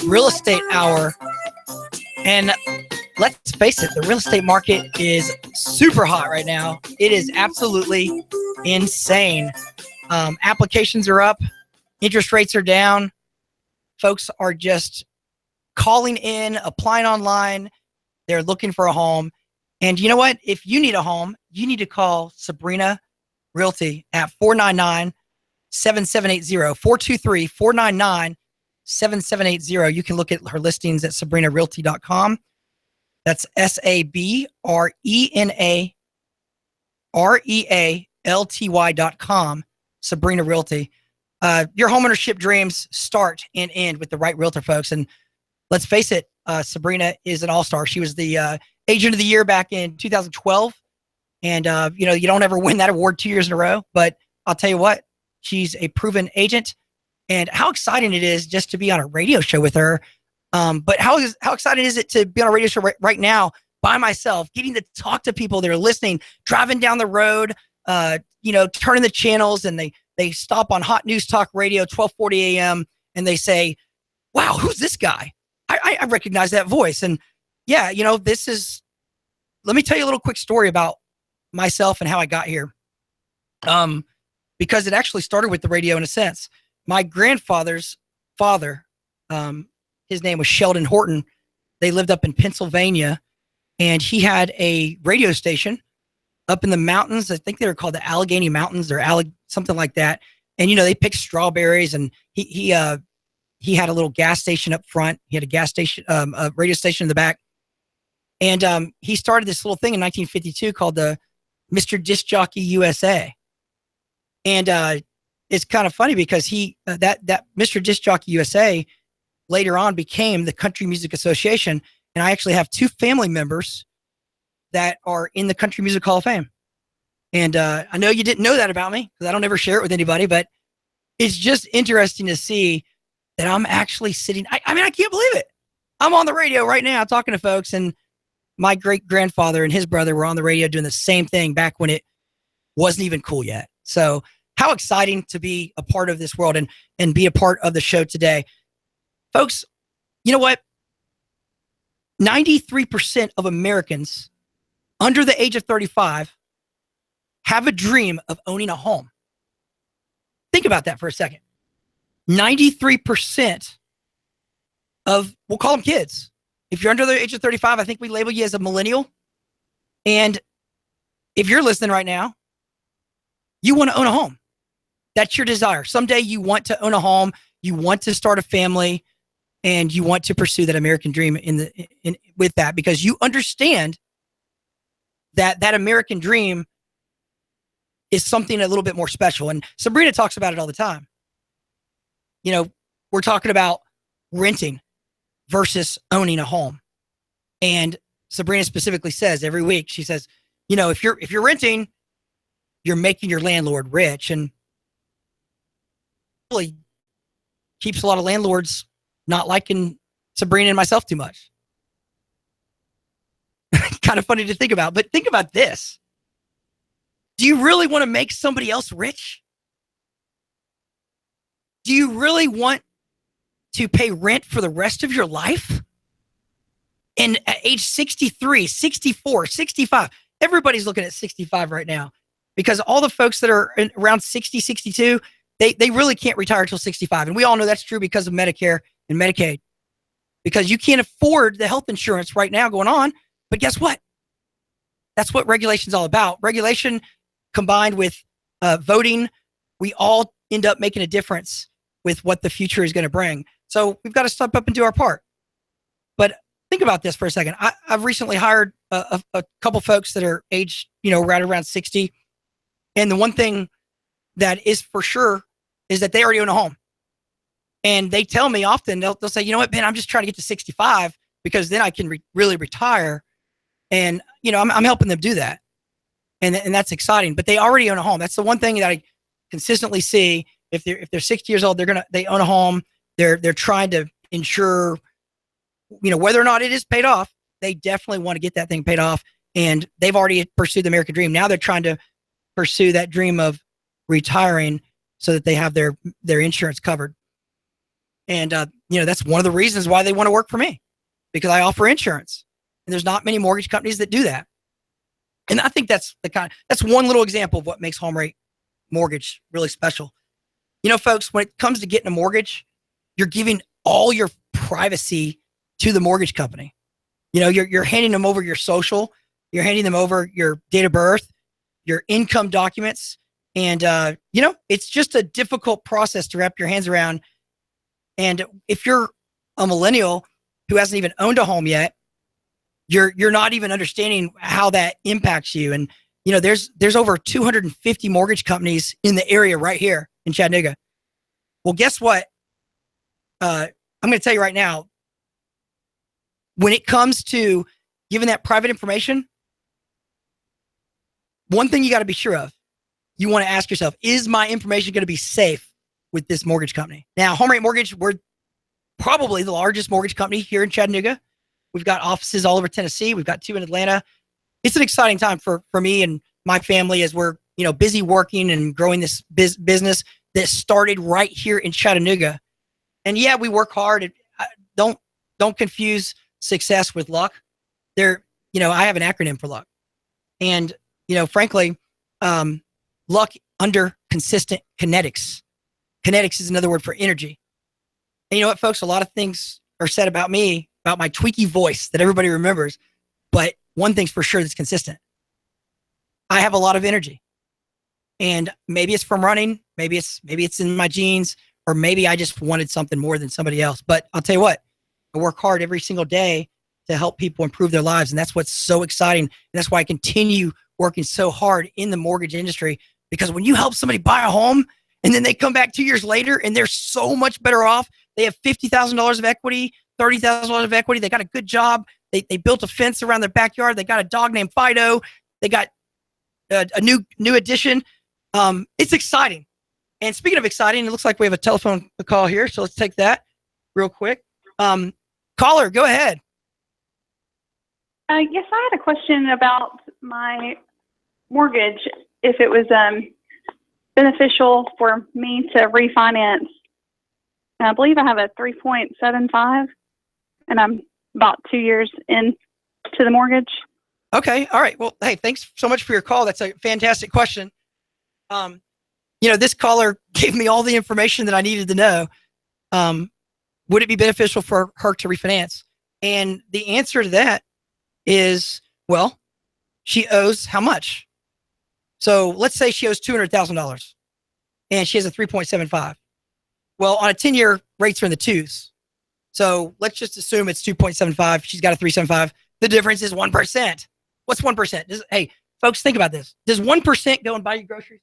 real estate hour. And let's face it, the real estate market is super hot right now. It is absolutely insane. Applications are up. Interest rates are down. Folks are just calling in, applying online. They're looking for a home. And you know what? If you need a home, you need to call Sabrena Realty at 499-7780, 423-499-7780. You can look at her listings at SabrenaRealty.com. That's SabrenaRealty.com, Sabrena Realty. Your homeownership dreams start and end with the right realtor, folks. And let's face it, Sabrena is an all-star. She was the Agent of the Year back in 2012. And, you don't ever win that award 2 years in a row. But I'll tell you what, she's a proven agent. And how exciting it is just to be on a radio show with her. But how exciting is it to be on a radio show right now by myself, getting to talk to people that are listening, driving down the road, turning the channels, and they stop on Hot News Talk Radio, 1240 a.m. and they say, wow, who's this guy? I recognize that voice. And yeah, let me tell you a little quick story about myself and how I got here. Because it actually started with the radio in a sense. My grandfather's father, his name was Sheldon Horton. They lived up in Pennsylvania, and he had a radio station up in the mountains. I think they were called the Allegheny Mountains or something like that. And, they picked strawberries, and he had a little gas station up front. He had a gas station, a radio station in the back. And he started this little thing in 1952 called the Mr. Disc Jockey USA. And it's kind of funny because that Mr. Disc Jockey USA later on became the Country Music Association. And I actually have two family members that are in the Country Music Hall of Fame. And I know you didn't know that about me because I don't ever share it with anybody, but it's just interesting to see that I'm actually sitting. I can't believe it. I'm on the radio right now talking to folks, and my great grandfather and his brother were on the radio doing the same thing back when it wasn't even cool yet. So how exciting to be a part of this world and be a part of the show today. Folks, you know what? 93% of Americans under the age of 35 have a dream of owning a home. Think about that for a second. 93% of, we'll call them kids. If you're under the age of 35, I think we label you as a millennial. And if you're listening right now, you want to own a home. That's your desire. Someday you want to own a home, you want to start a family, and you want to pursue that American dream with that, because you understand that American dream is something a little bit more special. And Sabrena talks about it all the time. We're talking about renting versus owning a home. And Sabrena specifically says every week, she says, if you're renting, you're making your landlord rich. And really keeps a lot of landlords not liking Sabrena and myself too much. Kind of funny to think about, but think about this. Do you really want to make somebody else rich? Do you really want to pay rent for the rest of your life? And at age 63, 64, 65, everybody's looking at 65 right now, because all the folks that are around 60, 62, they really can't retire until 65. And we all know that's true because of Medicare and Medicaid, because you can't afford the health insurance right now going on. But guess what? That's what regulation is all about. Regulation combined with voting, we all end up making a difference with what the future is going to bring. So we've got to step up and do our part. But think about this for a second. I've recently hired a couple folks that are aged, right around 60. And the one thing that is for sure is that they already own a home. And they tell me often, they'll say, you know what, Ben, I'm just trying to get to 65 because then I can really retire. And, I'm helping them do that. And that's exciting, but they already own a home. That's the one thing that I consistently see. If they're 60 years old, they own a home. They're trying to ensure, whether or not it is paid off, they definitely want to get that thing paid off. And they've already pursued the American dream. Now they're trying to pursue that dream of retiring so that they have their insurance covered. And, that's one of the reasons why they want to work for me, because I offer insurance. And there's not many mortgage companies that do that. And I think that's one little example of what makes home rate mortgage really special. Folks, when it comes to getting a mortgage, you're giving all your privacy to the mortgage company. You're handing them over your social, you're handing them over your date of birth, your income documents. And, it's just a difficult process to wrap your hands around. And if you're a millennial who hasn't even owned a home yet, you're not even understanding how that impacts you. And, there's over 250 mortgage companies in the area right here in Chattanooga. Well, guess what? I'm going to tell you right now, when it comes to giving that private information, one thing you got to be sure of, you want to ask yourself, is my information going to be safe with this mortgage company? Now, Home Rate Mortgage, we're probably the largest mortgage company here in Chattanooga. We've got offices all over Tennessee. We've got 2 in Atlanta. It's an exciting time for me and my family as we're, busy working and growing this business that started right here in Chattanooga. And yeah, we work hard. Don't confuse success with luck. I have an acronym for luck. And, frankly, luck under consistent kinetics. Kinetics is another word for energy. And you know what, folks? A lot of things are said about me, about my tweaky voice that everybody remembers. But one thing's for sure that's consistent. I have a lot of energy. And maybe it's from running. Maybe it's in my genes, or maybe I just wanted something more than somebody else. But I'll tell you what, I work hard every single day to help people improve their lives. And that's what's so exciting. And that's why I continue working so hard in the mortgage industry, because when you help somebody buy a home and then they come back 2 years later and they're so much better off, they have $50,000 of equity, $30,000 of equity. They got a good job. They built a fence around their backyard. They got a dog named Fido. They got a new addition. It's exciting. And speaking of exciting, it looks like we have a telephone call here. So let's take that real quick. Caller, go ahead. Yes, I had a question about my mortgage. If it was beneficial for me to refinance. And I believe I have a 3.75, and I'm about 2 years into the mortgage. Okay. All right. Well, hey, thanks so much for your call. That's a fantastic question. This caller gave me all the information that I needed to know. Would it be beneficial for her to refinance? And the answer to that is, well, she owes how much? So let's say she owes $200,000 and she has a 3.75. Well, on a 10-year, rates are in the twos. So let's just assume it's 2.75. She's got a 3.75. The difference is 1%. What's 1%? Hey, folks, think about this. Does 1% go and buy you groceries?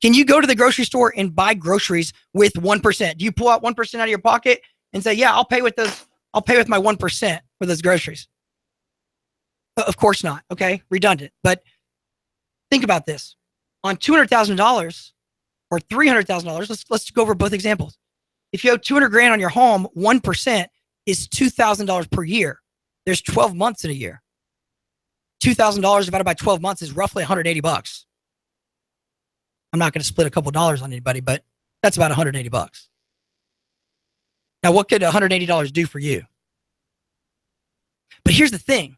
Can you go to the grocery store and buy groceries with 1%? Do you pull out 1% out of your pocket and say, yeah, I'll pay with my 1% for those groceries? Of course not. Okay. Redundant. But think about this. On $200,000 or $300,000, let's go over both examples. If you owe $200,000 on your home, 1% is $2,000 per year. There's 12 months in a year. $2,000 divided by 12 months is roughly $180. I'm not going to split a couple dollars on anybody, but that's about $180. Now, what could $180 do for you? But here's the thing.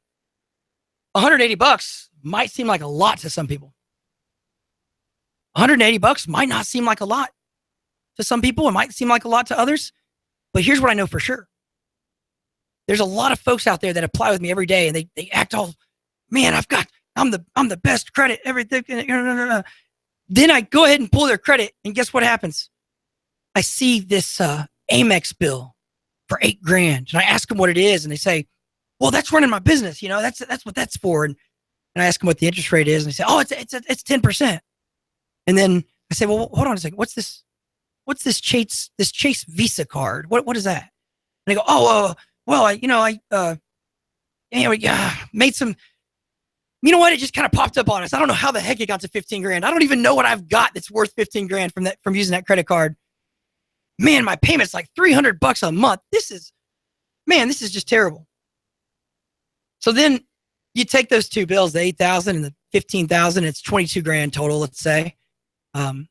$180 might seem like a lot to some people. $180 might not seem like a lot to some people. It might seem like a lot to others. But here's what I know for sure. There's a lot of folks out there that apply with me every day, and they act all, man, I'm the best credit, everything. Then I go ahead and pull their credit, and guess what happens? I see this Amex bill for $8,000, and I ask them what it is, and they say, well, that's running my business. That's what that's for. And I ask them what the interest rate is, and they say, oh, it's 10%. And then I say, well, hold on a second. What's this Chase Visa card? What is that? And they go, oh, well, I made some. You know what? It just kind of popped up on us. I don't know how the heck it got to $15,000. I don't even know what I've got that's worth $15,000 from using that credit card. Man, my payment's like $300 a month. This is just terrible. So then you take those two bills, the $8,000 and the $15,000. It's $22,000 total. Let's say, I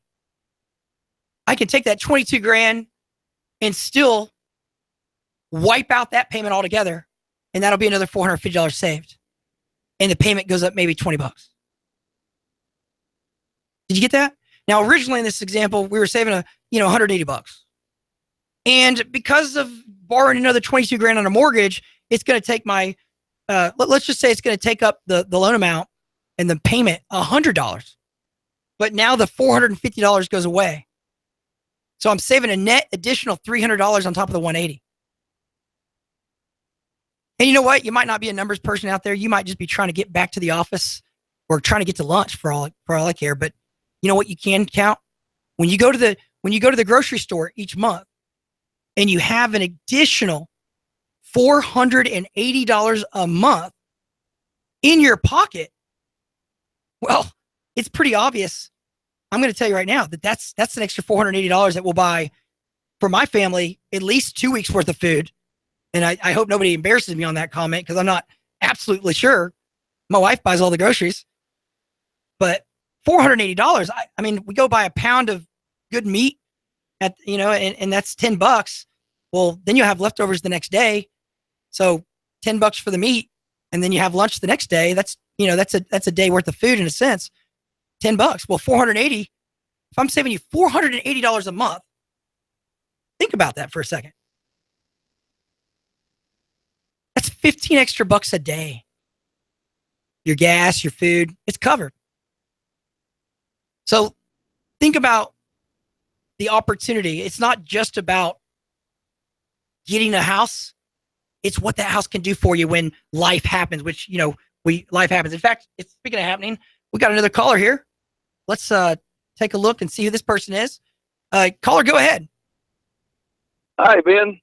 can take that $22,000 and still wipe out that payment altogether. And that'll be another $450 saved. And the payment goes up maybe $20. Did you get that? Now, originally in this example, we were saving $180. And because of borrowing another 22 grand on a mortgage, it's going to take my, let's just say it's going to take up the loan amount and the payment $100. But now the $450 goes away. So I'm saving a net additional $300 on top of the 180. And you know what? You might not be a numbers person out there. You might just be trying to get back to the office or trying to get to lunch for all I care. But you know what you can count? When you go to the grocery store each month and you have an additional $480 a month in your pocket, well, it's pretty obvious. I'm going to tell you right now that's an extra $480 that will buy for my family at least 2 weeks worth of food. And I hope nobody embarrasses me on that comment because I'm not absolutely sure. My wife buys all the groceries, but $480. I mean, we go buy a pound of good meat and that's $10. Well, then you have leftovers the next day. So $10 for the meat. And then you have lunch the next day. That's a day worth of food in a sense. $10. Well, 480. If I'm saving you $480 a month, think about that for a second. That's 15 extra bucks a day. Your gas, your food, it's covered. So think about the opportunity. It's not just about getting a house. It's what that house can do for you when life happens, which, life happens. In fact, speaking of happening, we got another caller here. Let's take a look and see who this person is. Caller, go ahead. Hi, Ben.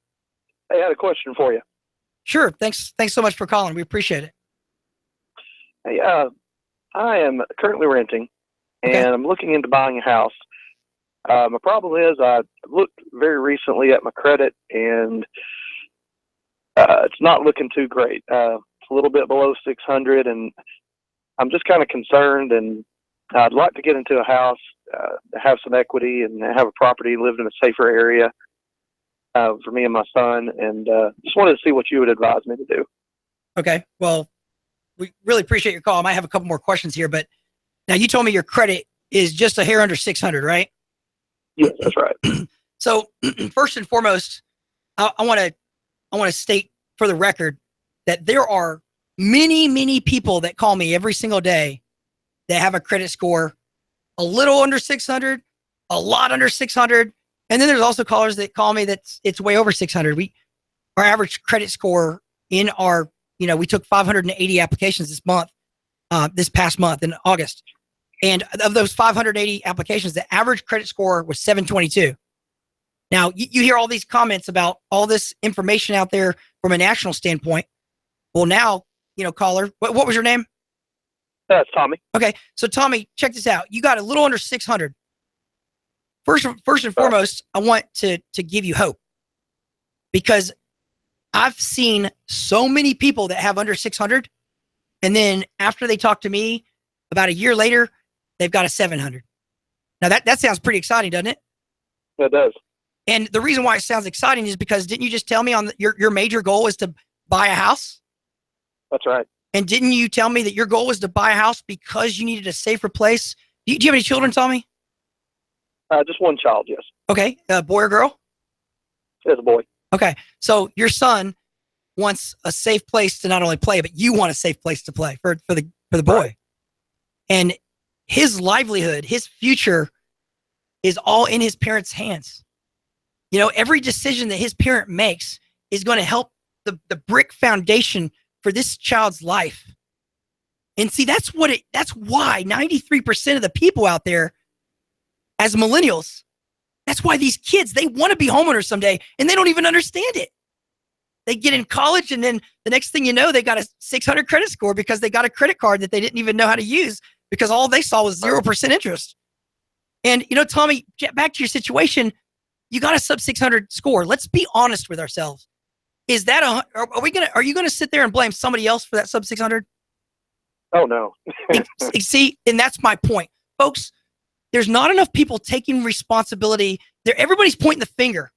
I had a question for you. Sure. Thanks so much for calling. We appreciate it. Hey, I am currently renting, and Okay. I'm looking into buying a house. My problem is I looked very recently at my credit, and it's not looking too great. It's a little bit below 600, and I'm just kind of concerned, and I'd like to get into a house, have some equity, and have a property, live in a safer area for me and my son, and just wanted to see what you would advise me to do. Okay. Well, we really appreciate your call. I might have a couple more questions here, but now you told me your credit is just a hair under 600, right? Yes, that's right. So first and foremost, I want to state for the record that there are many, many people that call me every single day that have a credit score a little under 600, a lot under 600. And then there's also callers that call me it's way over 600. Our average credit score in our, we took 580 applications this past month in August. And of those 580 applications, the average credit score was 722. Now, you hear all these comments about all this information out there from a national standpoint. Well, now, caller, what was your name? That's Tommy. Okay. So Tommy, check this out. You got a little under 600. First and foremost, I want to give you hope because I've seen so many people that have under 600. And then after they talk to me about a year later, they've got a 700. Now that sounds pretty exciting, doesn't it? It does. And the reason why it sounds exciting is because didn't you just tell me your major goal is to buy a house? That's right. And didn't you tell me that your goal was to buy a house because you needed a safer place? Do you have any children, Tommy? Just one child, yes. Okay. Boy or girl? It's a boy. Okay. So your son wants a safe place to not only play, but you want a safe place to play for the boy. Right. And his livelihood, his future is all in his parents' hands. Every decision that his parent makes is going to help the brick foundation for this child's life. And see, that's why 93% of the people out there as millennials, that's why these kids, they want to be homeowners someday and they don't even understand it. They get in college and then the next thing you know, they got a 600 credit score because they got a credit card that they didn't even know how to use because all they saw was 0% interest. And, Tommy, get back to your situation. You got a sub 600 score. Let's be honest with ourselves. Is that are you going to sit there and blame somebody else for that sub 600? Oh, no. See, and that's my point. Folks, there's not enough people taking responsibility. Everybody's pointing the finger.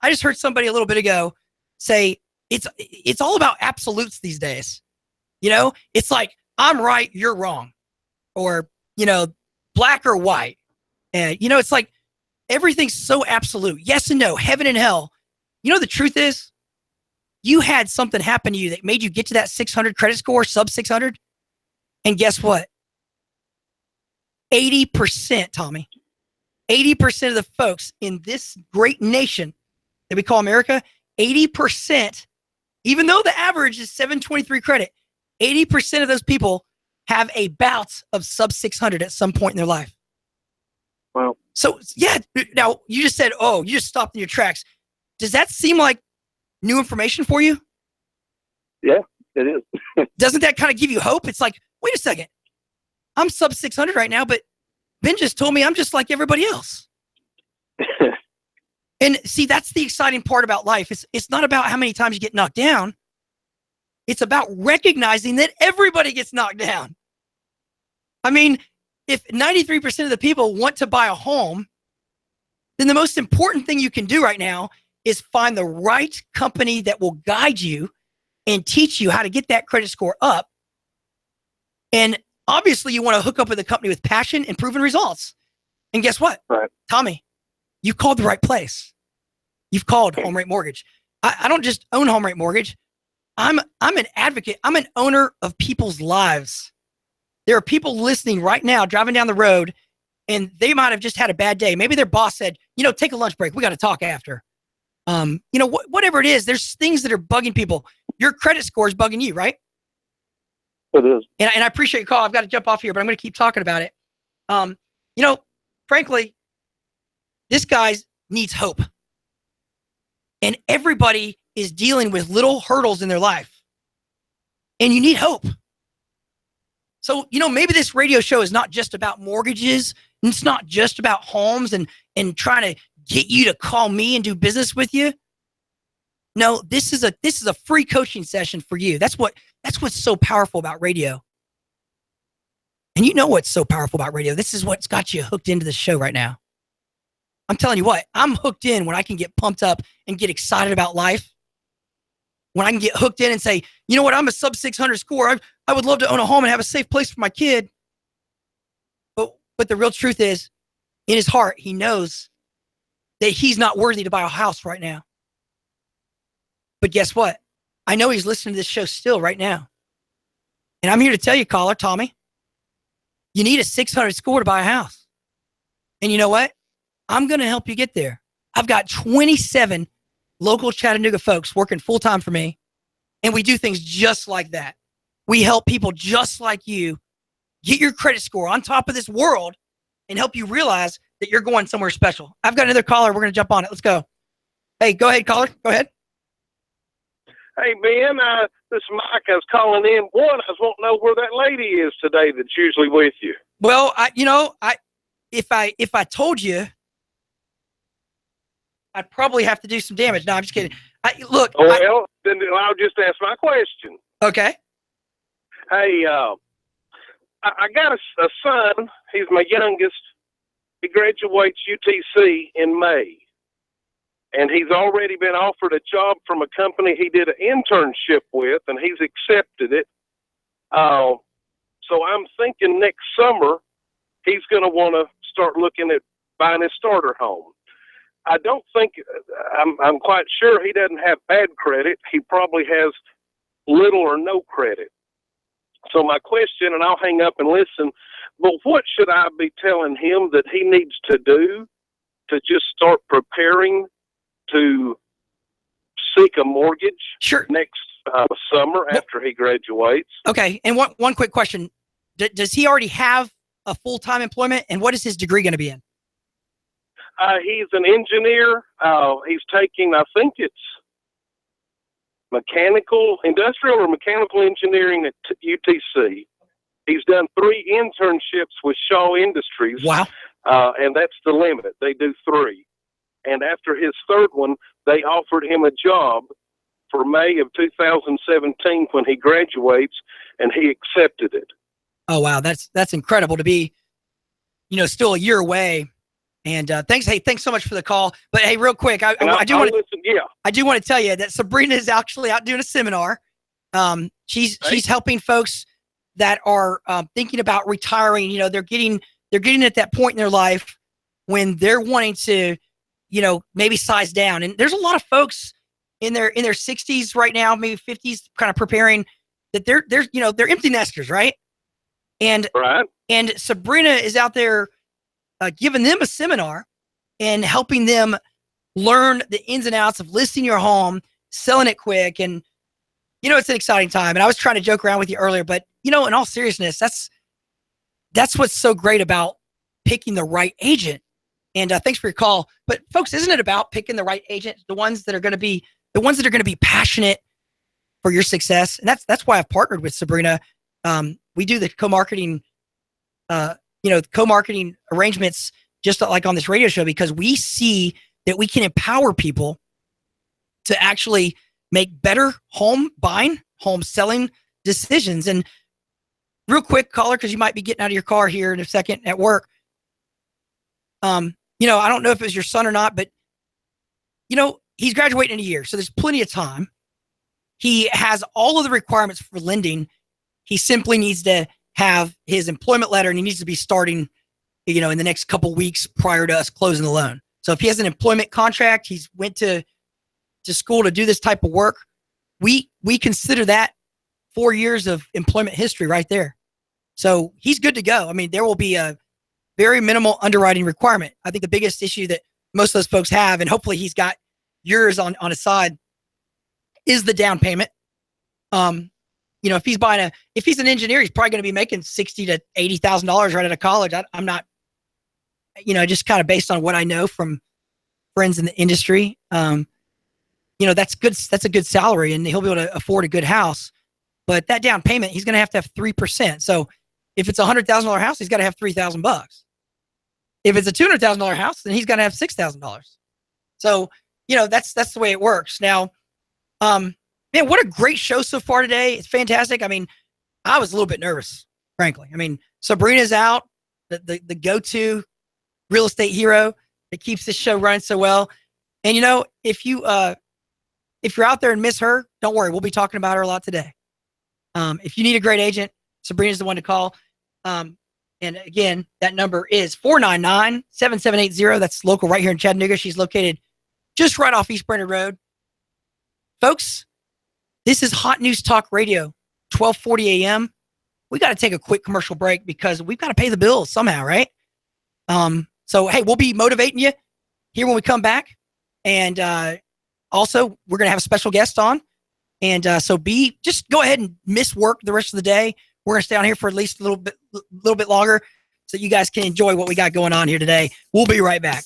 I just heard somebody a little bit ago say it's all about absolutes these days. You know, it's like, I'm right, you're wrong, or, you know, black or white. And, you know, it's like everything's so absolute. Yes and no, heaven and hell. You know, the truth is, you had something happen to you that made you get to that 600 credit score, sub 600. And guess what? 80%, Tommy, 80% of the folks in this great nation that we call America, 80%, even though the average is 723 credit, 80% of those people have a bout of sub 600 at some point in their life. Well, so yeah, now you just said, oh, you just stopped in your tracks. Does that seem like new information for you? Yeah, it is. Doesn't that kind of give you hope? It's like, wait a second, I'm sub 600 right now, but Ben just told me I'm just like everybody else. And see, that's the exciting part about life. It's not about how many times you get knocked down. It's about recognizing that everybody gets knocked down. I mean, if 93% of the people want to buy a home, then the most important thing you can do right now is find the right company that will guide you and teach you how to get that credit score up. And obviously, you want to hook up with a company with passion and proven results. And guess what? Right. Tommy, you called the right place. You've called Home Rate Mortgage. I don't just own Home Rate Mortgage. I'm an advocate. I'm an owner of people's lives. There are people listening right now, driving down the road, and they might have just had a bad day. Maybe their boss said, you know, take a lunch break. We got to talk after. You know, whatever it is, there's things that are bugging people. Your credit score is bugging you, right? It is. And I appreciate your call. I've got to jump off here, but I'm going to keep talking about it. You know, frankly, this guy needs hope. And everybody is dealing with little hurdles in their life. And you need hope. So, you know, maybe this radio show is not just about mortgages. And it's not just about homes and trying to get you to call me and do business with you. No, this is a free coaching session for you. That's what's so powerful about radio. And you know what's so powerful about radio? This is what's got you hooked into the show right now. I'm telling you what, I'm hooked in when I can get pumped up and get excited about life. When I can get hooked in and say, you know what, I'm a sub 600 score. I would love to own a home and have a safe place for my kid. But the real truth is, in his heart, he knows that he's not worthy to buy a house right now. But guess what? I know he's listening to this show still right now. And I'm here to tell you, caller, Tommy, you need a 600 score to buy a house. And you know what? I'm going to help you get there. I've got 27 local Chattanooga folks working full-time for me. And we do things just like that. We help people just like you get your credit score on top of this world and help you realize that you're going somewhere special. I've got another caller. We're going to jump on it. Let's go. Hey, go ahead, caller. Go ahead. Hey, Ben, this is Mike. I was calling in. I was wanting to know where that lady is today that's usually with you. Well, if I told you, I'd probably have to do some damage. No, I'm just kidding. Then I'll just ask my question. Okay. Hey, I got a son. He's my youngest. He graduates UTC in May. And he's already been offered a job from a company he did an internship with, and he's accepted it. So I'm thinking next summer he's going to want to start looking at buying his starter home. I don't think, I'm quite sure he doesn't have bad credit. He probably has little or no credit. So my question, and I'll hang up and listen, but what should I be telling him that he needs to do to just start preparing to seek a mortgage next summer after he graduates? Okay. And one quick question. Does he already have a full-time employment, and what is his degree going to be in? He's an engineer. He's taking, I think it's industrial or mechanical engineering at UTC. He's done 3 internships with Shaw Industries. Wow. And that's the limit. They do 3. And after his 3rd one, they offered him a job for May of 2017 when he graduates, and he accepted it. Oh, wow. That's incredible to be, still a year away And thanks so much for the call. But hey, real quick, I do want to tell you that Sabrena is actually out doing a seminar. She's helping folks that are thinking about retiring. You know, they're getting at that point in their life when they're wanting to, you know, maybe size down. And there's a lot of folks in their 60s right now, maybe 50s, kind of preparing that they're empty nesters, right? And Sabrena is out there giving them a seminar and helping them learn the ins and outs of listing your home, selling it quick. And, you know, it's an exciting time. And I was trying to joke around with you earlier, but, you know, in all seriousness, that's what's so great about picking the right agent. And thanks for your call. But folks, isn't it about picking the right agent, the ones that are going to be passionate for your success? And that's why I've partnered with Sabrena. We do the co-marketing arrangements just like on this radio show, because we see that we can empower people to actually make better home buying, home selling decisions. And real quick, caller, because you might be getting out of your car here in a second at work. You know, I don't know if it was your son or not, but, you know, he's graduating in a year, so there's plenty of time. He has all of the requirements for lending. He simply needs to have his employment letter, and he needs to be starting, you know, in the next couple weeks prior to us closing the loan. So if he has an employment contract, he's went to school to do this type of work, we consider that 4 years of employment history right there. So he's good to go. I mean, there will be a very minimal underwriting requirement. I think the biggest issue that most of those folks have, and hopefully he's got yours on his side, is the down payment. You know, if he's an engineer, he's probably going to be making $60,000 to $80,000 right out of college. I'm not, you know, just kind of based on what I know from friends in the industry. You know, that's good. That's a good salary, and he'll be able to afford a good house. But that down payment, he's going to have 3%. So if it's a $100,000 house, he's got to have $3,000. If it's a $200,000 house, then he's got to have $6,000. So, you know, that's the way it works. Now, man, what a great show so far today. It's fantastic. I mean, I was a little bit nervous, frankly. I mean, Sabrena's out, the go-to real estate hero that keeps this show running so well. And, you know, if you're out there and miss her, don't worry. We'll be talking about her a lot today. If you need a great agent, Sabrena's the one to call. And again, that number is 499-7780. That's local right here in Chattanooga. She's located just right off East Brainerd Road. Folks, this is Hot News Talk Radio, 1240 a.m. We got to take a quick commercial break because we've got to pay the bills somehow, right? So, hey, we'll be motivating you here when we come back. And also, we're going to have a special guest on. And so just go ahead and miss work the rest of the day. We're going to stay on here for at least a little bit longer so you guys can enjoy what we got going on here today. We'll be right back.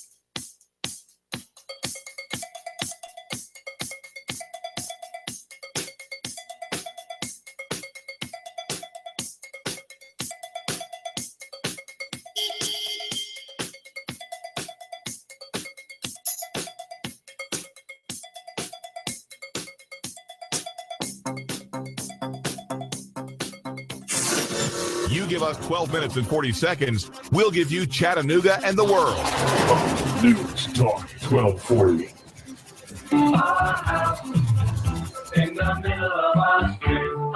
You give us 12 minutes and 40 seconds, we'll give you Chattanooga and the world. News Talk 1240.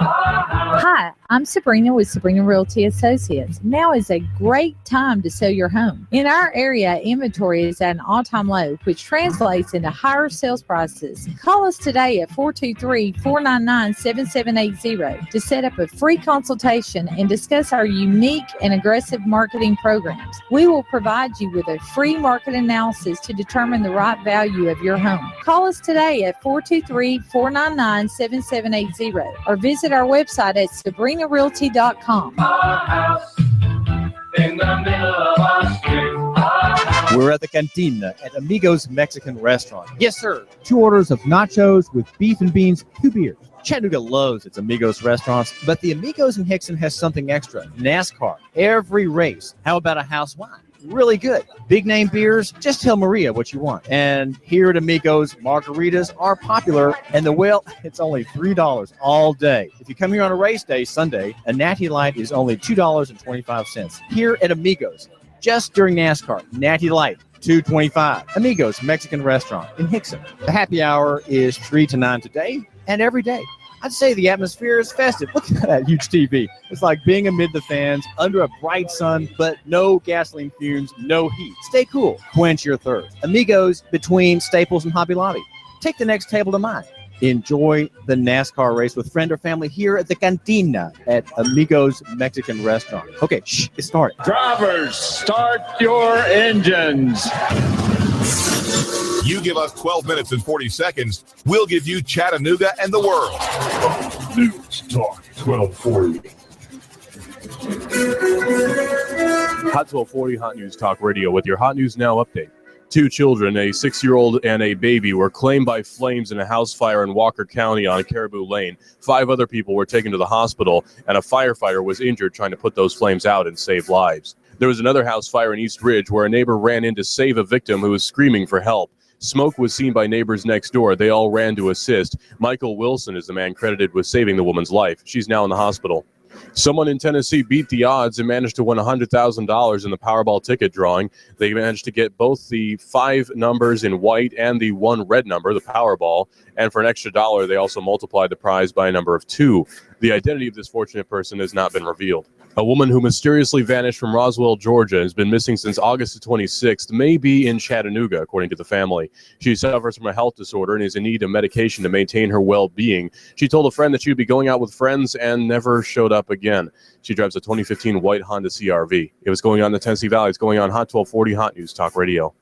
Hi, I'm Sabrena with Sabrena Realty Associates. Now is a great time to sell your home. In our area, inventory is at an all-time low, which translates into higher sales prices. Call us today at 423-499-7780 to set up a free consultation and discuss our unique and aggressive marketing programs. We will provide you with a free market analysis to determine the right value of your home. Call us today at 423-499-7780 or visit our website at SabrenaRealty.com. We're at the Cantina at Amigos Mexican Restaurant. Yes, sir. 2 orders of nachos with beef and beans, 2 beers. Chattanooga loves its Amigos restaurants, but the Amigos in Hickson has something extra. NASCAR, every race. How about a house wine? Really good. Big name beers, just tell Maria what you want. And here at Amigos, margaritas are popular, and it's only $3 all day. If you come here on a race day, Sunday, a Natty Light is only $2.25. Here at Amigos, just during NASCAR, Natty Light, 225. Amigos Mexican Restaurant in Hickson. The happy hour is 3 to 9 today and every day. I'd say the atmosphere is festive. Look at that huge TV. It's like being amid the fans under a bright sun, but no gasoline fumes, no heat. Stay cool. Quench your thirst. Amigos between Staples and Hobby Lobby. Take the next table to mine. Enjoy the NASCAR race with friend or family here at the Cantina at Amigos Mexican Restaurant. Okay, get started. Drivers, start your engines. You give us 12 minutes and 40 seconds, we'll give you Chattanooga and the world. News Talk 1240. Hot 1240 Hot News Talk Radio with your Hot News Now update. 2 children, a 6-year-old and a baby, were claimed by flames in a house fire in Walker County on Caribou Lane. 5 other people were taken to the hospital, and a firefighter was injured trying to put those flames out and save lives. There was another house fire in East Ridge where a neighbor ran in to save a victim who was screaming for help. Smoke was seen by neighbors next door. They all ran to assist. Michael Wilson is the man credited with saving the woman's life. She's now in the hospital. Someone in Tennessee beat the odds and managed to win $100,000 in the Powerball ticket drawing. They managed to get both the 5 numbers in white and the 1 red number, the Powerball. And for an extra $1, they also multiplied the prize by a number of 2. The identity of this fortunate person has not been revealed. A woman who mysteriously vanished from Roswell, Georgia, has been missing since August 26th, may be in Chattanooga, according to the family. She suffers from a health disorder and is in need of medication to maintain her well-being. She told a friend that she would be going out with friends and never showed up again. She drives a 2015 white Honda CR-V. It was going on in the Tennessee Valley. It's going on Hot 1240 Hot News Talk Radio.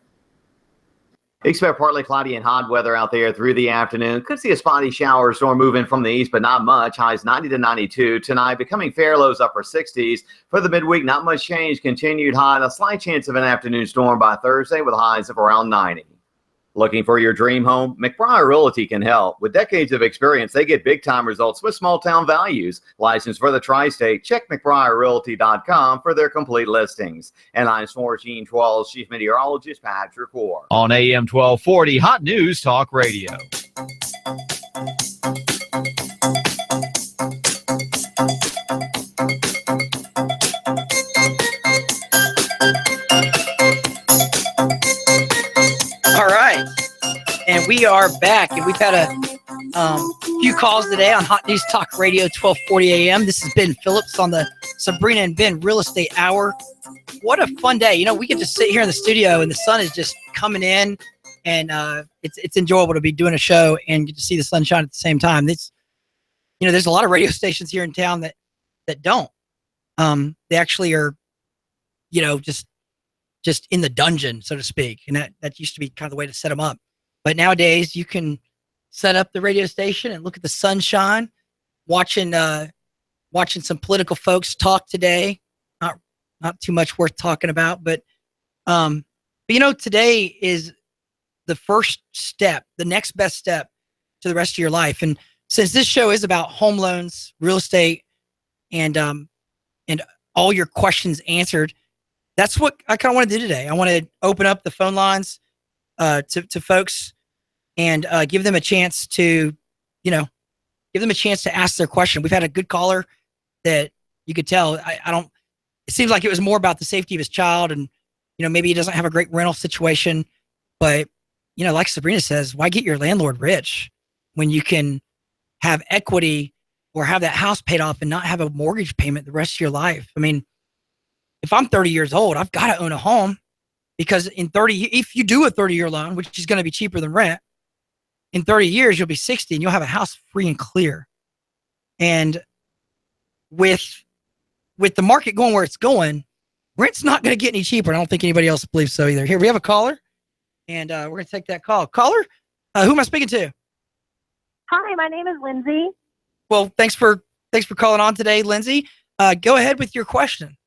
Expect partly cloudy and hot weather out there through the afternoon. Could see a spotty shower or storm moving from the east, but not much. Highs 90 to 92. Tonight, becoming fair, lows upper 60s. For the midweek, not much change. Continued hot. A slight chance of an afternoon storm by Thursday with highs of around 90. Looking for your dream home? McBriar Realty can help. With decades of experience, they get big-time results with small-town values. Licensed for the tri-state. Check McBriarRealty.com for their complete listings. And I'm Gene 12, Chief Meteorologist Patrick Orr. On AM 1240, Hot News Talk Radio. And we are back, and we've had a few calls today on Hot News Talk Radio, 1240 a.m. This is Ben Phillips on the Sabrena and Ben Real Estate Hour. What a fun day. You know, we get to sit here in the studio, and the sun is just coming in, and it's enjoyable to be doing a show and get to see the sunshine at the same time. It's, you know, there's a lot of radio stations here in town that don't. They actually are, you know, just in the dungeon, so to speak, and that used to be kind of the way to set them up. But nowadays, you can set up the radio station and look at the sunshine, watching some political folks talk today. Not too much worth talking about, but you know, today is the first step, the next best step to the rest of your life. And since this show is about home loans, real estate, and all your questions answered, that's what I kind of want to do today. I want to open up the phone lines to folks and give them a chance to, you know, give them a chance to ask their question. We've had a good caller that you could tell. It seems like it was more about the safety of his child, and, you know, maybe he doesn't have a great rental situation, but, you know, like Sabrena says, why get your landlord rich when you can have equity or have that house paid off and not have a mortgage payment the rest of your life? I mean, if I'm 30 years old, I've got to own a home, because if you do a 30-year loan, which is going to be cheaper than rent, in 30 years, you'll be 60 and you'll have a house free and clear. And with the market going where it's going, rent's not going to get any cheaper. I don't think anybody else believes so either. Here, we have a caller, and we're going to take that call. Caller, who am I speaking to? Hi, my name is Lindsay. Well, thanks for calling on today, Lindsay. Go ahead with your question.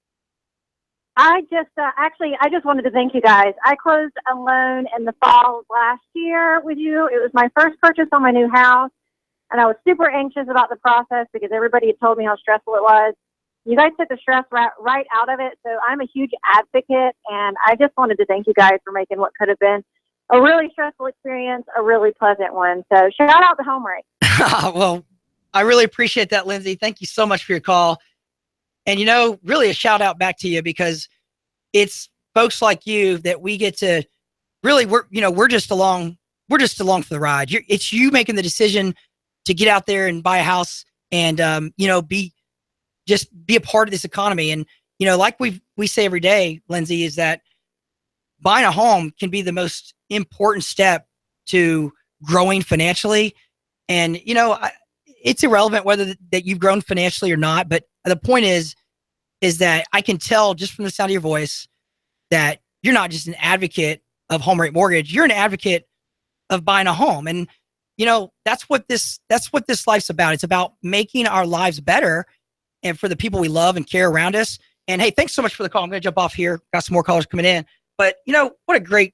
I just wanted to thank you guys. I closed a loan in the fall of last year with you. It was my first purchase on my new house, and I was super anxious about the process because everybody had told me how stressful it was. You guys took the stress right out of it, so I'm a huge advocate, and I just wanted to thank you guys for making what could have been a really stressful experience a really pleasant one. So shout out to HomeRate. Well, I really appreciate that, Lindsay. Thank you so much for your call. And, you know, really a shout out back to you, because it's folks like you that we get to really we're just along for the ride. It's you making the decision to get out there and buy a house and be a part of this economy. And like we say every day, Lindsay, is that buying a home can be the most important step to growing financially. And it's irrelevant whether that you've grown financially or not, but the point is that I can tell just from the sound of your voice that you're not just an advocate of home rate mortgage, you're an advocate of buying a home. And that's what this life's about. It's about making our lives better and for the people we love and care around us. And hey, thanks so much for the call. I'm going to jump off here. Got some more callers coming in, but what a great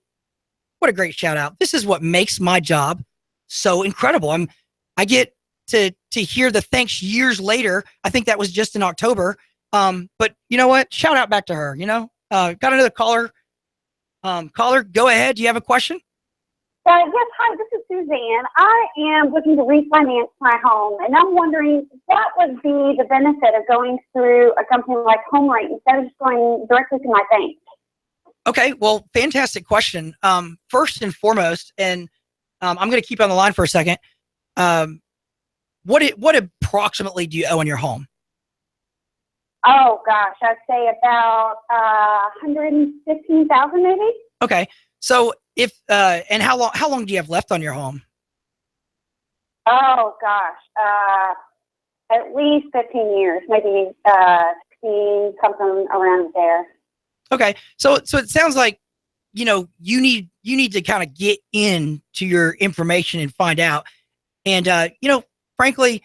shout out. This is what makes my job so incredible. I get to hear the thanks years later. I think that was just in October. But you know what? Shout out back to her. Got another caller. Caller, go ahead. Do you have a question? Yes, hi, this is Suzanne. I am looking to refinance my home, and I'm wondering what would be the benefit of going through a company like HomeRate instead of just going directly to my bank? Okay, well, fantastic question. First and foremost, and I'm going to keep you on the line for a second. What approximately do you owe on your home? Oh gosh, I'd say about 115,000 maybe. Okay, so if and how long do you have left on your home? Oh gosh, at least 15 years, maybe 16, something around there. Okay, so it sounds like you need to kind of get into your information and find out, and frankly,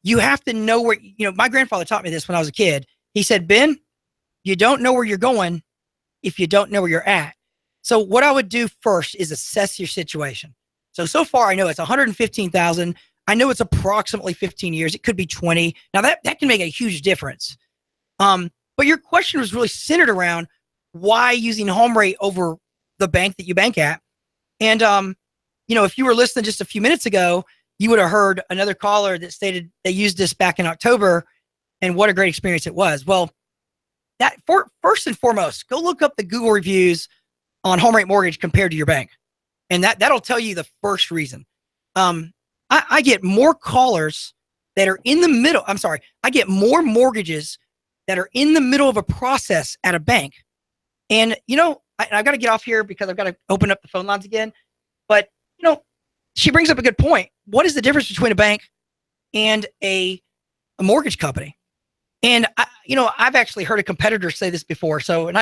you have to know where. My grandfather taught me this when I was a kid. He said, Ben, you don't know where you're going if you don't know where you're at. So what I would do first is assess your situation. So far I know it's 115,000. I know it's approximately 15 years. It could be 20. Now that can make a huge difference. But your question was really centered around why using HomeRate over the bank that you bank at. And, if you were listening just a few minutes ago, you would have heard another caller that stated they used this back in October and what a great experience it was. Well, first and foremost, go look up the Google reviews on HomeRate Mortgage compared to your bank. And that'll tell you the first reason. I get more callers that are in the middle. I'm sorry. I get more mortgages that are in the middle of a process at a bank. And, I've got to get off here because I've got to open up the phone lines again. But, she brings up a good point. What is the difference between a bank and a mortgage company? And, I've actually heard a competitor say this before. So,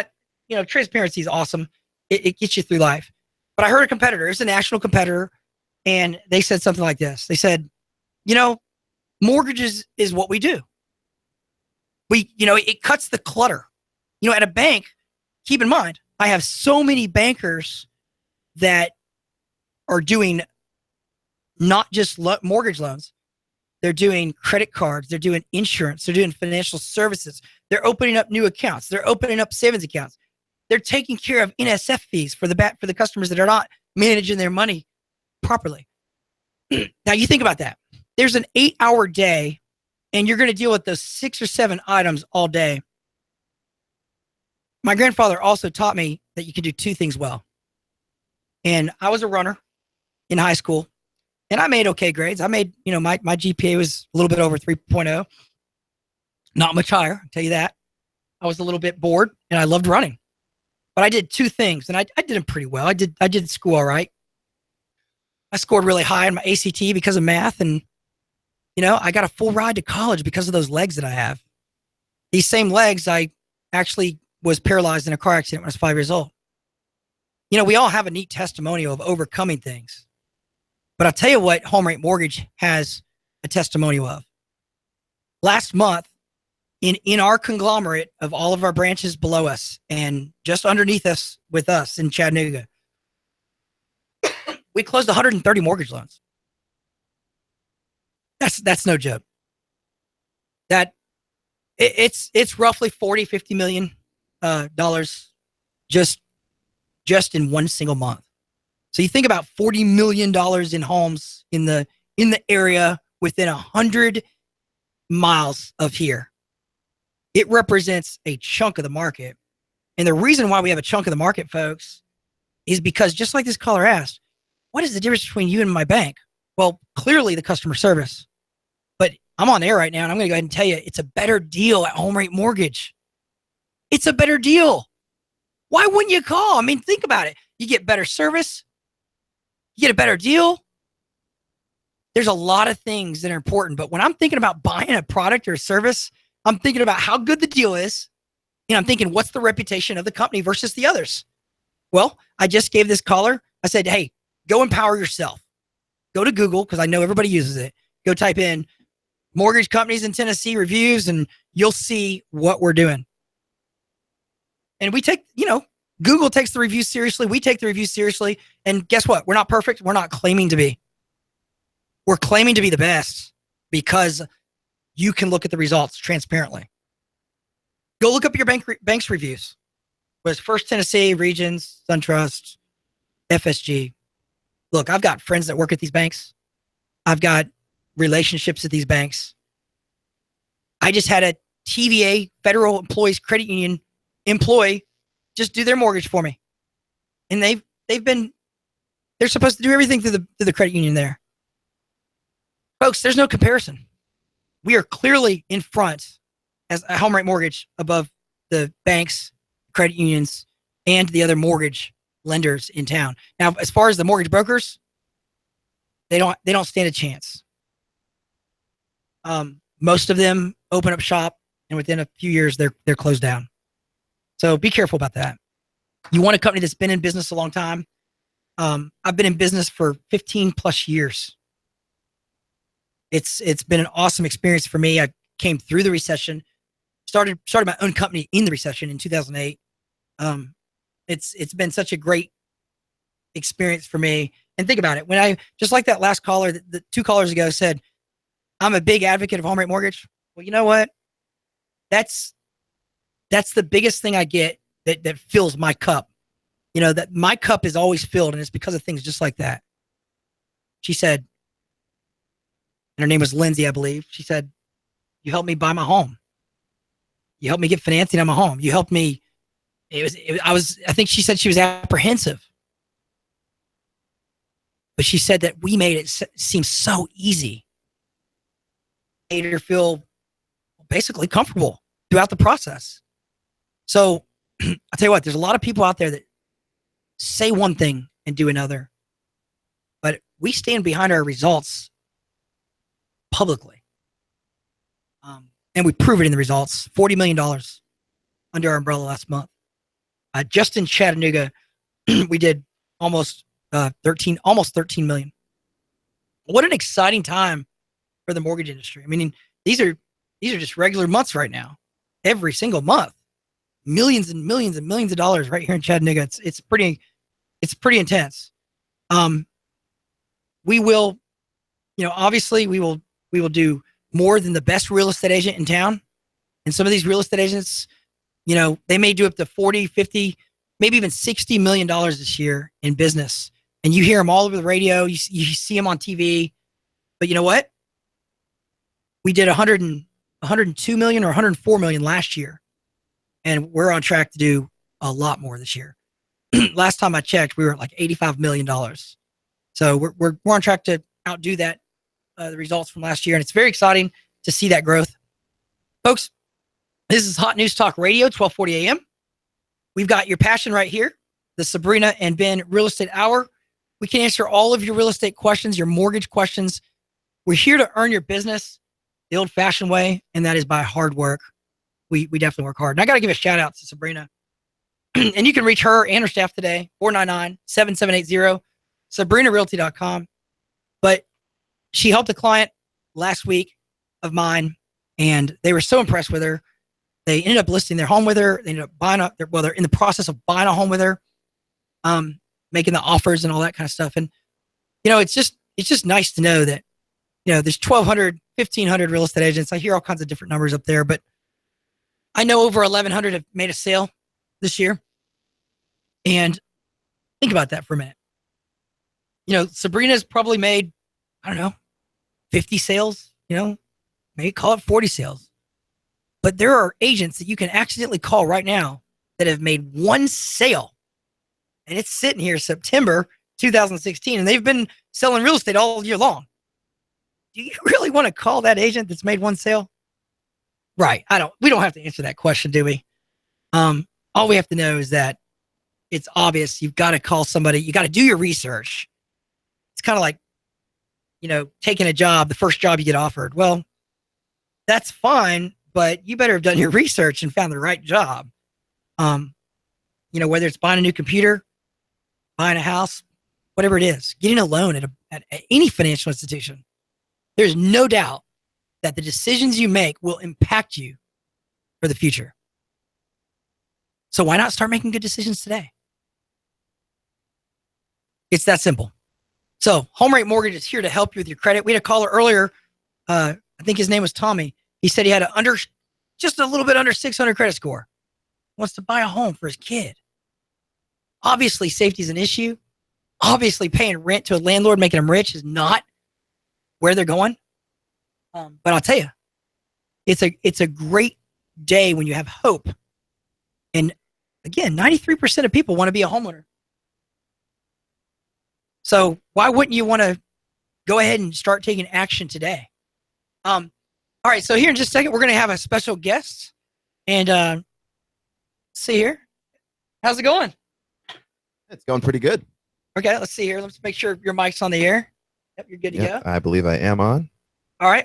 transparency is awesome. It gets you through life. But I heard a competitor, it's a national competitor, and they said something like this. They said, mortgages is what we do. It cuts the clutter. At a bank, keep in mind, I have so many bankers that are doing not just mortgage loans. They're doing credit cards. They're doing insurance. They're doing financial services. They're opening up new accounts. They're opening up savings accounts. They're taking care of NSF fees for the customers that are not managing their money properly. Now you think about that. There's an 8-hour day and you're going to deal with those 6 or 7 items all day. My grandfather also taught me that you can do 2 things well. And I was a runner in high school and I made okay grades. I made, my GPA was a little bit over 3.0. Not much higher, I'll tell you that. I was a little bit bored and I loved running. But I did 2 things and I did them pretty well. I did school all right. I scored really high on my ACT because of math. And, I got a full ride to college because of those legs that I have. These same legs, I actually was paralyzed in a car accident when I was 5 years old. We all have a neat testimonial of overcoming things. But I'll tell you what HomeRate Mortgage has a testimonial of. Last month, in our conglomerate of all of our branches below us and just underneath us with us in Chattanooga, we closed 130 mortgage loans. That's no joke. It's roughly $40-50 million dollars just in one single month. So you think about $40 million in homes in the area within 100 miles of here. It represents a chunk of the market. And the reason why we have a chunk of the market, folks, is because just like this caller asked, what is the difference between you and my bank? Well, clearly the customer service. But I'm on air right now, and I'm going to go ahead and tell you it's a better deal at Home Rate Mortgage. It's a better deal. Why wouldn't you call? I mean, think about it. You get better service. You get a better deal. There's a lot of things that are important. But when I'm thinking about buying a product or a service, I'm thinking about how good the deal is. And I'm thinking, what's the reputation of the company versus the others? Well, I just gave this caller, I said, hey, go empower yourself. Go to Google, because I know everybody uses it. Go type in mortgage companies in Tennessee reviews, and you'll see what we're doing. And we take, Google takes the reviews seriously. We take the reviews seriously. And guess what? We're not perfect. We're not claiming to be. We're claiming to be the best because you can look at the results transparently. Go look up your bank's reviews. Was First Tennessee, Regions, SunTrust, FSG. Look, I've got friends that work at these banks. I've got relationships at these banks. I just had a TVA, Federal Employees Credit Union employee, just do their mortgage for me. And they're supposed to do everything through the credit union there. Folks, there's no comparison. We are clearly in front as a Home Rate Mortgage above the banks, credit unions, and the other mortgage lenders in town. Now, as far as the mortgage brokers, they don't stand a chance. Most of them open up shop, and within a few years, they're closed down. So be careful about that. You want a company that's been in business a long time. I've been in business for 15 plus years. It's been an awesome experience for me. I came through the recession, started my own company in the recession in 2008. It's been such a great experience for me. And think about it. When I, just like that last caller, the 2 callers ago said, I'm a big advocate of Home Rate Mortgage. Well, you know what? That's the biggest thing I get that fills my cup. That my cup is always filled, and it's because of things just like that. She said, and her name was Lindsay, I believe. She said, you helped me buy my home. You helped me get financing on my home. You helped me. I think she said she was apprehensive. But she said that we made it seem so easy. Made her feel basically comfortable throughout the process. So I'll tell you what, there's a lot of people out there that say one thing and do another. But we stand behind our results publicly. And we prove it in the results. $40 million under our umbrella last month. Just in Chattanooga, we did almost 13 million. What an exciting time for the mortgage industry. I mean, these are just regular months right now. Every single month, millions and millions and millions of dollars right here in Chattanooga. It's pretty intense. We will, obviously we will do more than the best real estate agent in town. And some of these real estate agents, they may do up to 40, 50, maybe even $60 million this year in business. And you hear them all over the radio. You see them on TV. But you know what? We did 102 million or 104 million last year. And we're on track to do a lot more this year. Last time I checked, we were at like $85 million. So we're on track to outdo that, the results from last year. And it's very exciting to see that growth. Folks, this is Hot News Talk Radio, 1240 a.m. We've got your passion right here, the Sabrena and Ben Real Estate Hour. We can answer all of your real estate questions, your mortgage questions. We're here to earn your business the old-fashioned way, and that is by hard work. We definitely work hard. And I got to give a shout-out to Sabrena. And you can reach her and her staff today, 499-7780, SabrenaRealty.com. But she helped a client last week of mine, and they were so impressed with her. They ended up listing their home with her. They ended up buying they're in the process of buying a home with her, making the offers and all that kind of stuff. And, it's just nice to know that, there's 1,200, 1,500 real estate agents. I hear all kinds of different numbers up there, but I know over 1,100 have made a sale this year. And think about that for a minute. Sabrena's probably made, 50 sales, maybe call it 40 sales. But there are agents that you can accidentally call right now that have made one sale and it's sitting here September 2016, and they've been selling real estate all year long. Do you really want to call that agent that's made one sale? Right. We don't have to answer that question, do we? All we have to know is that it's obvious. You've got to call somebody. You got to do your research. It's kind of like, taking a job, the first job you get offered. Well, that's fine, but you better have done your research and found the right job. Whether it's buying a new computer, buying a house, whatever it is, getting a loan at any financial institution, there's no doubt that the decisions you make will impact you for the future. So why not start making good decisions today? It's that simple. So Home Rate Mortgage is here to help you with your credit. We had a caller earlier. I think his name was Tommy. He said he had just a little bit under 600 credit score. Wants to buy a home for his kid. Obviously, safety is an issue. Obviously, paying rent to a landlord making them rich is not where they're going. But I'll tell you, it's a great day when you have hope. And again, 93% of people want to be a homeowner. So why wouldn't you want to go ahead and start taking action today? All right, so here in just a second, we're going to have a special guest. And see here. How's it going? It's going pretty good. Okay, let's see here. Let's make sure your mic's on the air. Yep, you're good to go. I believe I am on. All right.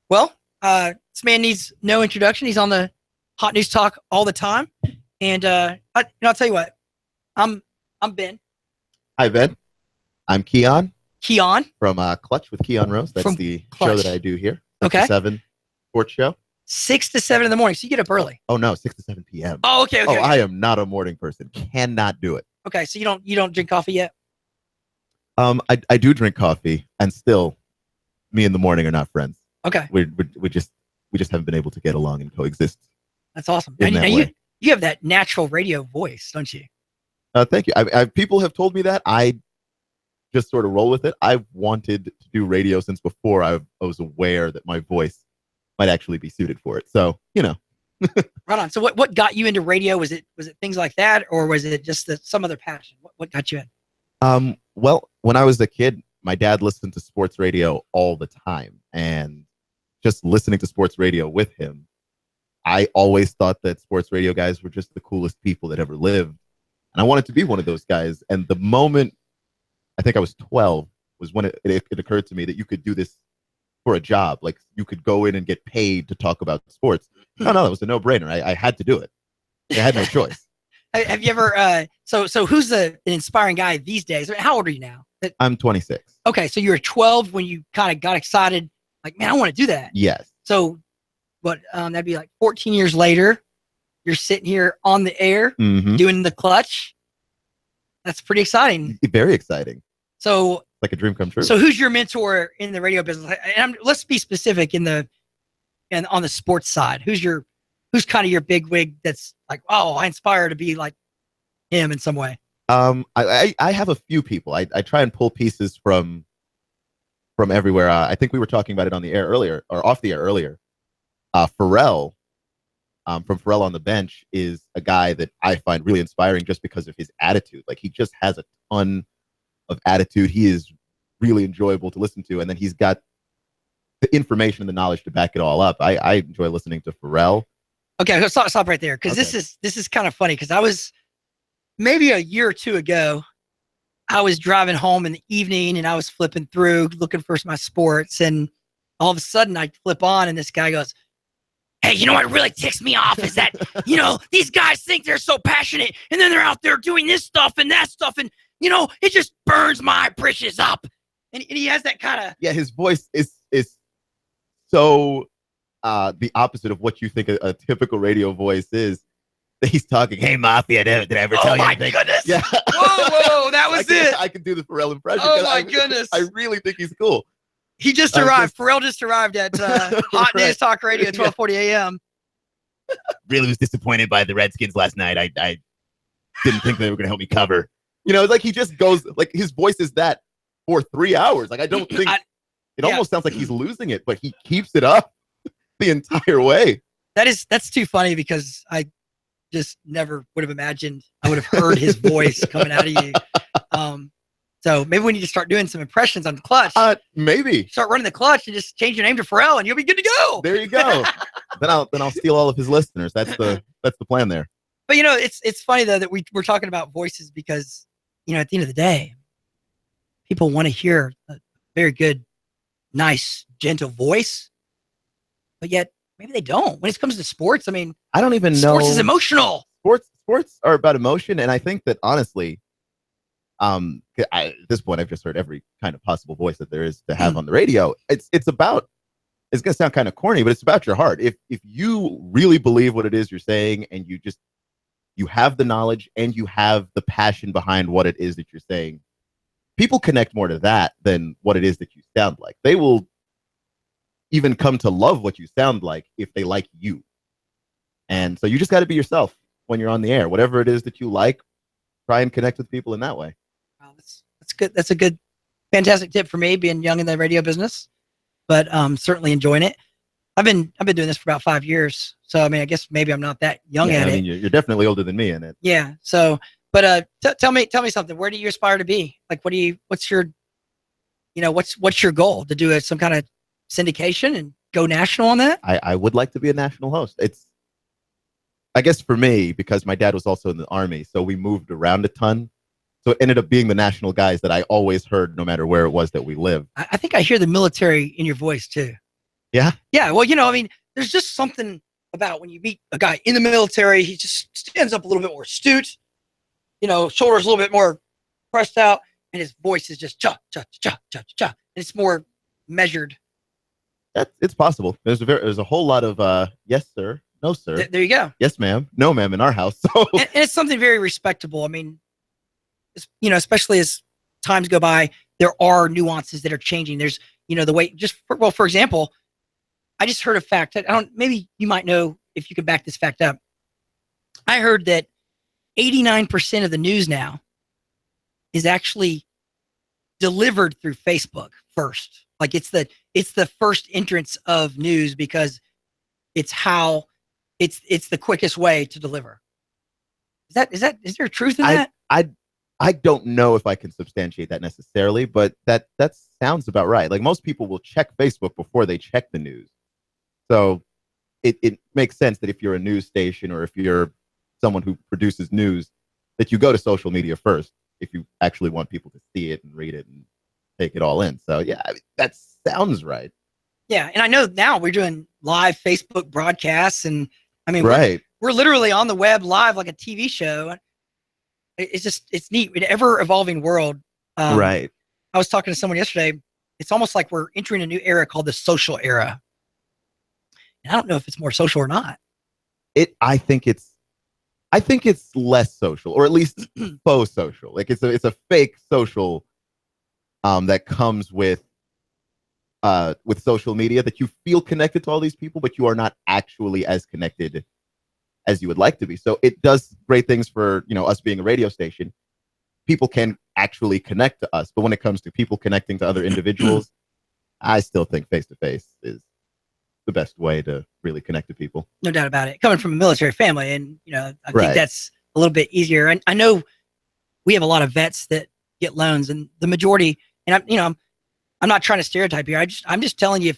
Well, this man needs no introduction. He's on the Hot News Talk all the time. And I'll tell you what. I'm Ben. Hi, Ben. I'm Keon. Keon? From Clutch with Keon Rose. That's the show that I do here. Okay. 7 sports show. 6 to 7 in the morning. So you get up early. Oh, no, 6 to 7 p.m. Oh, okay. I am not a morning person. Cannot do it. Okay, so you don't drink coffee yet? I do drink coffee, and still, me in the morning are not friends. Okay. We just haven't been able to get along and coexist. That's awesome. And you have that natural radio voice, don't you? Thank you. People have told me that. I just sort of roll with it. I've wanted to do radio since before I was aware that my voice might actually be suited for it. So, Right on. So what got you into radio? Was it things like that, or was it just some other passion? What got you in? Well, when I was a kid, my dad listened to sports radio all the time, and just listening to sports radio with him, I always thought that sports radio guys were just the coolest people that ever lived. And I wanted to be one of those guys. And the moment I think I was 12 was when it occurred to me that you could do this for a job. Like, you could go in and get paid to talk about sports. No, that was a no-brainer. I had to do it. I had no choice. Have you ever, so who's an inspiring guy these days? I mean, how old are you now? I'm 26. Okay, so you were 12 when you kind of got excited, like, man, I want to do that. Yes. So, that'd be like 14 years later, you're sitting here on the air doing the Clutch. That's pretty exciting. Very exciting. So, like a dream come true. So, who's your mentor in the radio business? And let's be specific on the sports side. Who's kind of your big wig that's like, oh, I aspire to be like him in some way? I have a few people. I try and pull pieces from everywhere. I think we were talking about it on the air earlier, or off the air earlier. Pharrell, from Pharrell on the Bench, is a guy that I find really inspiring just because of his attitude. Like, he just has a ton of attitude. He is really enjoyable to listen to, and then he's got the information and the knowledge to back it all up. I enjoy listening to Pharrell. Okay, stop right there, because this is kind of funny, because I was maybe a year or two ago, I was driving home in the evening and I was flipping through looking for my sports, and all of a sudden I flip on and this guy goes, hey, you know what really ticks me off is that, these guys think they're so passionate and then they're out there doing this stuff and that stuff, and, it just burns my britches up. And he has that kind of... Yeah, his voice is so the opposite of what you think a typical radio voice is. He's talking, hey, Mafia, did I ever tell you anything? Oh, my goodness. Yeah. Whoa, that was it. I can do the Pharrell impression. Oh, my goodness. I really think he's cool. He just arrived. Pharrell just arrived at Hot News Talk Radio at 12:40 a.m. Really was disappointed by the Redskins last night. I didn't think they were going to help me cover. It's like he just goes, like, his voice is that for 3 hours. Like, I don't think it almost sounds like he's losing it, but he keeps it up the entire way. That's too funny, because just never would have imagined I would have heard his voice coming out of you. So maybe we need to start doing some impressions on the clutch. Maybe start running the clutch and just change your name to Pharrell, and you'll be good to go. There you go. then I'll steal all of his listeners. That's the plan there. But it's funny though that we're talking about voices because at the end of the day, people want to hear a very good, nice, gentle voice, but yet maybe they don't. When it comes to sports, I mean, I don't even know. Sports is emotional. Sports are about emotion, and I think that honestly, at this point, I've just heard every kind of possible voice that there is to have on the radio. It's about. It's gonna sound kind of corny, but it's about your heart. If you really believe what it is you're saying, and you have the knowledge and you have the passion behind what it is that you're saying, people connect more to that than what it is that you sound like. They will even come to love what you sound like if they like you. And so you just got to be yourself when you're on the air. Whatever it is that you like, try and connect with people in that way. Wow, that's good. That's a good, fantastic tip for me, being young in the radio business, but certainly enjoying it. I've been doing this for about 5 years. So, I mean, I guess maybe I'm not that young at it. I mean, you're definitely older than me in it. Yeah. So, but tell me something. Where do you aspire to be? Like, what's your goal to do some kind of syndication and go national on that? I would like to be a national host. I guess for me, because my dad was also in the Army, so we moved around a ton. So it ended up being the national guys that I always heard no matter where it was that we lived. I think I hear the military in your voice too. Yeah? Yeah. Well, I mean, there's just something about when you meet a guy in the military, he just stands up a little bit more astute, shoulders a little bit more pressed out, and his voice is just cha, cha, cha, cha, cha. And it's more measured. It's possible. There's a whole lot of yes, sir, no, sir. There you go. Yes, ma'am. No, ma'am in our house. So and it's something very respectable. I mean, especially as times go by, there are nuances that are changing. There's, the way for example, I just heard a fact. Maybe you might know if you could back this fact up. I heard that 89% of the news now is actually delivered through Facebook first. Like it's the first entrance of news because it's the quickest way to deliver. Is there truth in that? I don't know if I can substantiate that necessarily, but that sounds about right. Like most people will check Facebook before they check the news. So it makes sense that if you're a news station or if you're someone who produces news, that you go to social media first if you actually want people to see it and read it and take it all in. So yeah, that sounds right. Yeah, and I know now we're doing live Facebook broadcasts, and I mean, right. We're literally on the web live like a TV show. It's neat. An ever evolving world. Right. I was talking to someone yesterday. It's almost like we're entering a new era called the social era. And I don't know if it's more social or not. I think it's less social, or at least faux social. Like it's a fake social that comes with social media, that you feel connected to all these people, but you are not actually as connected as you would like to be. So it does great things for, us being a radio station. People can actually connect to us, but when it comes to people connecting to other individuals, I still think face-to-face is the best way to really connect to people. No doubt about it. Coming from a military family, and I think that's a little bit easier. I know we have a lot of vets that get loans, and the majority, and I'm not trying to stereotype here. I'm just telling you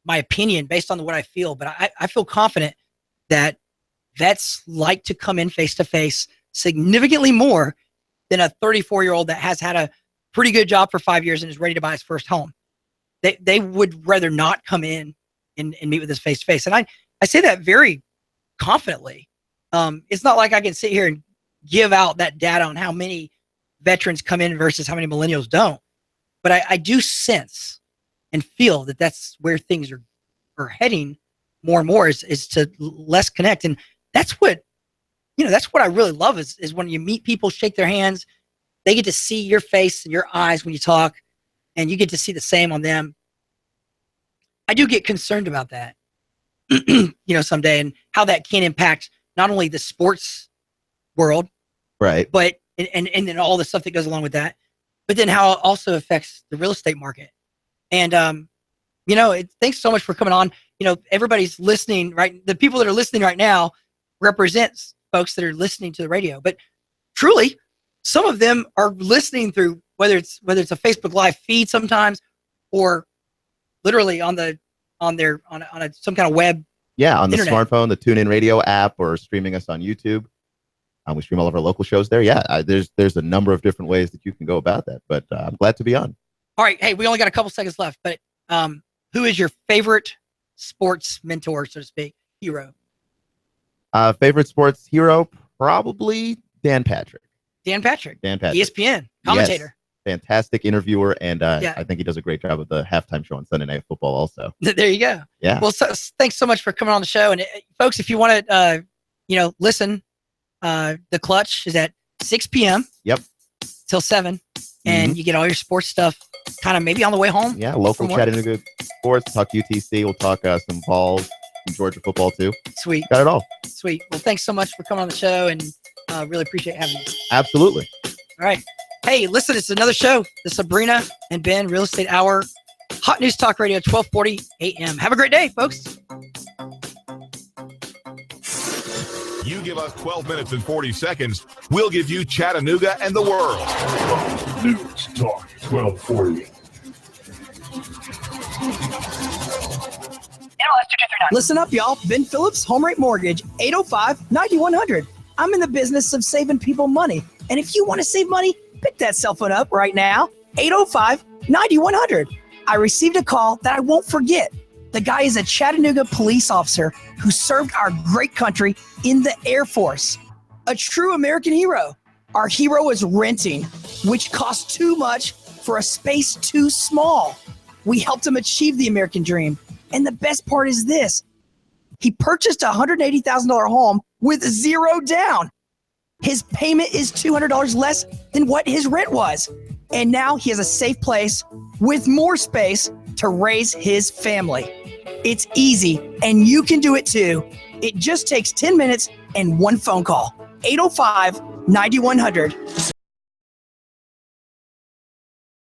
my opinion based on what I feel, but I feel confident that vets like to come in face to face significantly more than a 34-year-old that has had a pretty good job for 5 years and is ready to buy his first home. They would rather not come in and meet with us face to face. And I say that very confidently. It's not like I can sit here and give out that data on how many veterans come in versus how many millennials don't. But I do sense and feel that that's where things are heading more and more is to less connect. And that's what I really love is when you meet people, shake their hands, they get to see your face and your eyes when you talk, and you get to see the same on them. I do get concerned about that, someday, and how that can impact not only the sports world, right, but and then all the stuff that goes along with that, but then how it also affects the real estate market. And thanks so much for coming on. Everybody's listening, right? The people that are listening right now represents folks that are listening to the radio, but truly, some of them are listening through whether it's a Facebook Live feed sometimes, or literally on some kind of web. Yeah, on the internet. smartphone, the TuneIn Radio app, or streaming us on YouTube. We stream all of our local shows there. Yeah, there's a number of different ways that you can go about that, but I'm glad to be on. All right, hey, we only got a couple seconds left, but who is your favorite sports mentor, so to speak, hero? Favorite sports hero, probably Dan Patrick. Dan Patrick, ESPN commentator. Yes. Fantastic interviewer, and I think he does a great job of the halftime show on Sunday Night Football also. There you go. Yeah. Well, thanks so much for coming on the show. And folks, if you want to, listen, The Clutch is at 6 p.m. Yep. Till 7, and you get all your sports stuff kind of maybe on the way home. Yeah, local Chattanooga sports. Talk UTC. We'll talk some balls, some Georgia football too. Sweet. Got it all. Sweet. Well, thanks so much for coming on the show, and really appreciate having you. Absolutely. All right. Hey, listen, it's another show, the Sabrena and Ben Real Estate Hour, Hot News Talk Radio, 1240 a.m. Have a great day, folks. You give us 12 minutes and 40 seconds, we'll give you Chattanooga and the world. News Talk 1240. Listen up, y'all. Ben Phillips, Home Rate Mortgage, 805-9100. I'm in the business of saving people money. And if you want to save money, pick that cell phone up right now, 805-9100. I received a call that I won't forget. The guy is a Chattanooga police officer who served our great country in the Air Force. A true American hero. Our hero is renting, which costs too much for a space too small. We helped him achieve the American dream. And the best part is this. He purchased a $180,000 home with zero down. His payment is $200 less than what his rent was. And now he has a safe place with more space to raise his family. It's easy, and you can do it too. It just takes 10 minutes and one phone call. 805-9100.